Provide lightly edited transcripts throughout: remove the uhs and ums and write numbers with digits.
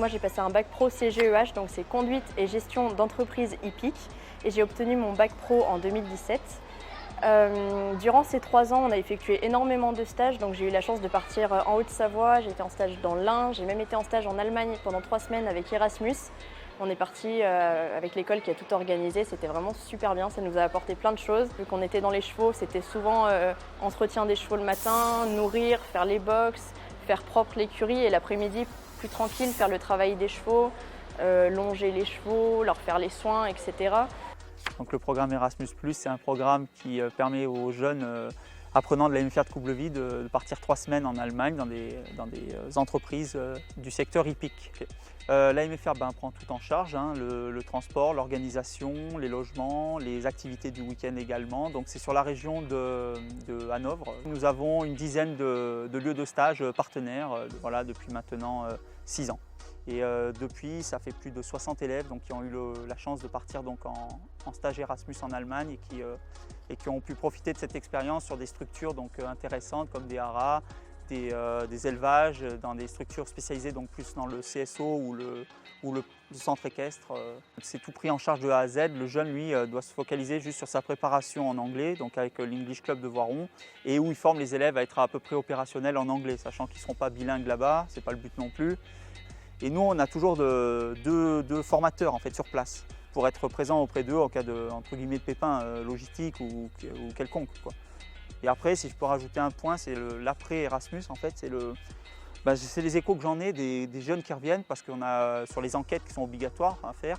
j'ai passé un bac pro CGEH, donc c'est conduite et gestion d'entreprise hippique, et j'ai obtenu mon bac pro en 2017. Durant ces 3 ans, on a effectué énormément de stages, donc j'ai eu la chance de partir en Haute-Savoie, j'ai été en stage dans l'Ain, j'ai même été en stage en Allemagne pendant 3 semaines avec Erasmus. On est parti avec l'école qui a tout organisé, c'était vraiment super bien, ça nous a apporté plein de choses. Vu qu'on était dans les chevaux, c'était souvent entretien des chevaux le matin, nourrir, faire les box, faire propre l'écurie, et l'après-midi, plus tranquille, faire le travail des chevaux, longer les chevaux, leur faire les soins, etc. Donc le programme Erasmus+, c'est un programme qui permet aux jeunes apprenants de la MFR de Comblouville de partir 3 semaines en Allemagne dans des entreprises du secteur hippique. La MFR prend tout en charge, hein, le transport, l'organisation, les logements, les activités du week-end également. Donc c'est sur la région de Hanovre. Nous avons une dizaine de lieux de stage partenaires voilà, depuis maintenant 6 ans. Et depuis, ça fait plus de 60 élèves donc, qui ont eu la chance de partir donc, en stage Erasmus en Allemagne et qui ont pu profiter de cette expérience sur des structures donc, intéressantes comme des haras, des élevages, dans des structures spécialisées donc, plus dans le CSO ou le centre équestre. C'est tout pris en charge de A à Z. Le jeune, lui, doit se focaliser juste sur sa préparation en anglais, donc avec l'English Club de Voiron, et où il forme les élèves à être à peu près opérationnels en anglais, sachant qu'ils ne seront pas bilingues là-bas, ce n'est pas le but non plus. Et nous, on a toujours deux formateurs en fait, sur place pour être présents auprès d'eux en cas de, entre guillemets, de pépin logistique ou quelconque, quoi. Et après, si je peux rajouter un point, c'est l'après Erasmus. En fait, c'est les échos que j'en ai des jeunes qui reviennent parce qu'on a sur les enquêtes qui sont obligatoires à faire,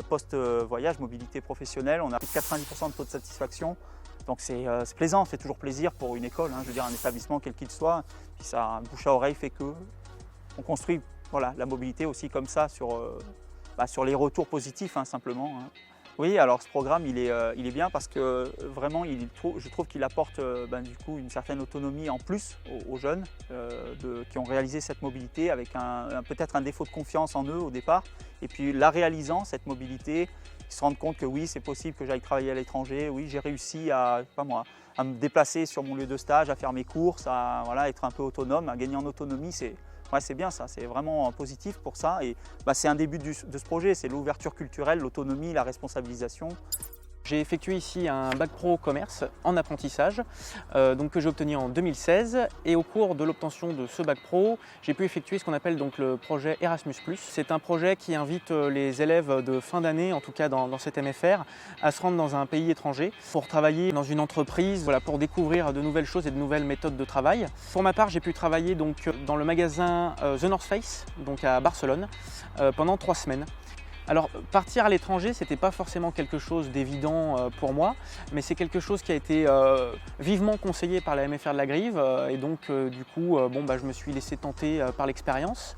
post-voyage, mobilité professionnelle, on a plus de 90% de taux de satisfaction. Donc c'est plaisant, ça fait toujours plaisir pour une école, hein, je veux dire un établissement quel qu'il soit. Puis ça, bouche à oreille fait qu'on construit voilà, la mobilité aussi comme ça sur les retours positifs hein, simplement. Hein. Oui, alors ce programme il est bien parce que vraiment je trouve qu'il apporte du coup une certaine autonomie en plus aux jeunes qui ont réalisé cette mobilité avec peut-être un défaut de confiance en eux au départ. Et puis la réalisant, cette mobilité, ils se rendent compte que oui, c'est possible que j'aille travailler à l'étranger, oui, j'ai réussi à me déplacer sur mon lieu de stage, à faire mes courses, à être un peu autonome, à gagner en autonomie. C'est bien ça, c'est vraiment positif pour ça et c'est un début de ce projet, c'est l'ouverture culturelle, l'autonomie, la responsabilisation. J'ai effectué ici un bac pro commerce en apprentissage que j'ai obtenu en 2016 et au cours de l'obtention de ce bac pro, j'ai pu effectuer ce qu'on appelle donc le projet Erasmus+. C'est un projet qui invite les élèves de fin d'année, en tout cas dans cette MFR, à se rendre dans un pays étranger pour travailler dans une entreprise, voilà, pour découvrir de nouvelles choses et de nouvelles méthodes de travail. Pour ma part, j'ai pu travailler donc, dans le magasin The North Face donc à Barcelone pendant 3 semaines. Alors partir à l'étranger, ce n'était pas forcément quelque chose d'évident pour moi, mais c'est quelque chose qui a été vivement conseillé par la MFR de la Grive et donc du coup je me suis laissé tenter par l'expérience.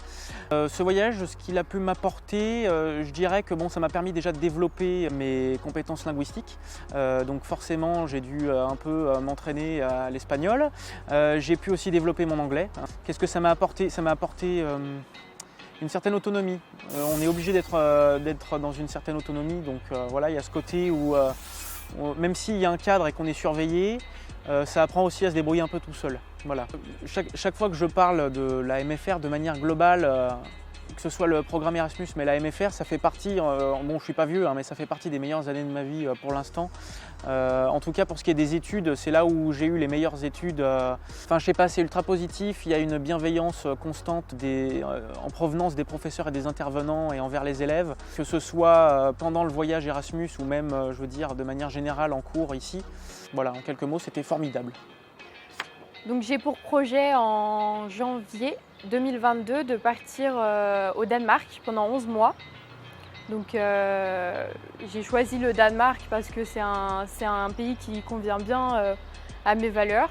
Ce voyage, ce qu'il a pu m'apporter, je dirais que ça m'a permis déjà de développer mes compétences linguistiques. Donc forcément j'ai dû un peu m'entraîner à l'espagnol. J'ai pu aussi développer mon anglais. Qu'est-ce que ça m'a apporté? Ça m'a apporté une certaine autonomie. On est obligé d'être dans une certaine autonomie, donc voilà, il y a ce côté où même s'il y a un cadre et qu'on est surveillé, ça apprend aussi à se débrouiller un peu tout seul. Voilà. Chaque fois que je parle de la MFR de manière globale, que ce soit le programme Erasmus mais la MFR, ça fait partie, je suis pas vieux, hein, mais ça fait partie des meilleures années de ma vie pour l'instant. En tout cas pour ce qui est des études, c'est là où j'ai eu les meilleures études. Je sais pas, c'est ultra positif, il y a une bienveillance constante en provenance des professeurs et des intervenants et envers les élèves, que ce soit pendant le voyage Erasmus ou même, je veux dire, de manière générale en cours ici. Voilà, en quelques mots, c'était formidable. Donc j'ai pour projet en janvier 2022 de partir au Danemark pendant 11 mois. Donc j'ai choisi le Danemark parce que c'est un pays qui convient bien à mes valeurs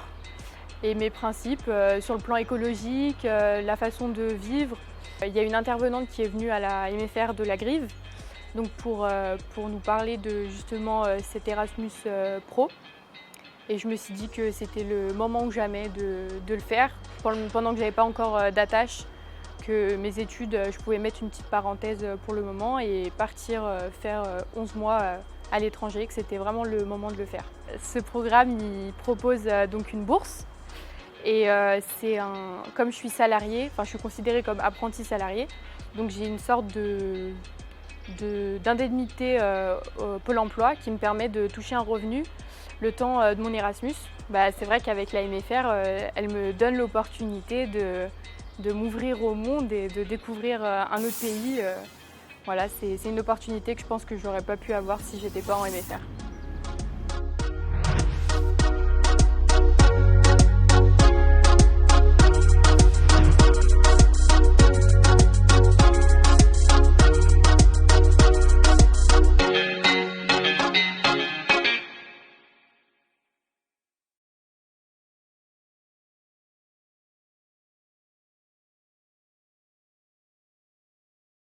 et mes principes sur le plan écologique, la façon de vivre. Il y a une intervenante qui est venue à la MFR de la Grive donc pour nous parler de justement cet Erasmus Pro. Et je me suis dit que c'était le moment ou jamais de le faire. Pendant que je n'avais pas encore d'attache, que mes études, je pouvais mettre une petite parenthèse pour le moment et partir faire 11 mois à l'étranger, que c'était vraiment le moment de le faire. Ce programme, il propose donc une bourse. Et comme je suis salariée, je suis considérée comme apprenti salarié, Donc j'ai une sorte d'indemnité au Pôle emploi qui me permet de toucher un revenu le temps de mon Erasmus. C'est vrai qu'avec la MFR, elle me donne l'opportunité de m'ouvrir au monde et de découvrir un autre pays. Voilà, c'est une opportunité que je pense que je n'aurais pas pu avoir si j'étais pas en MFR.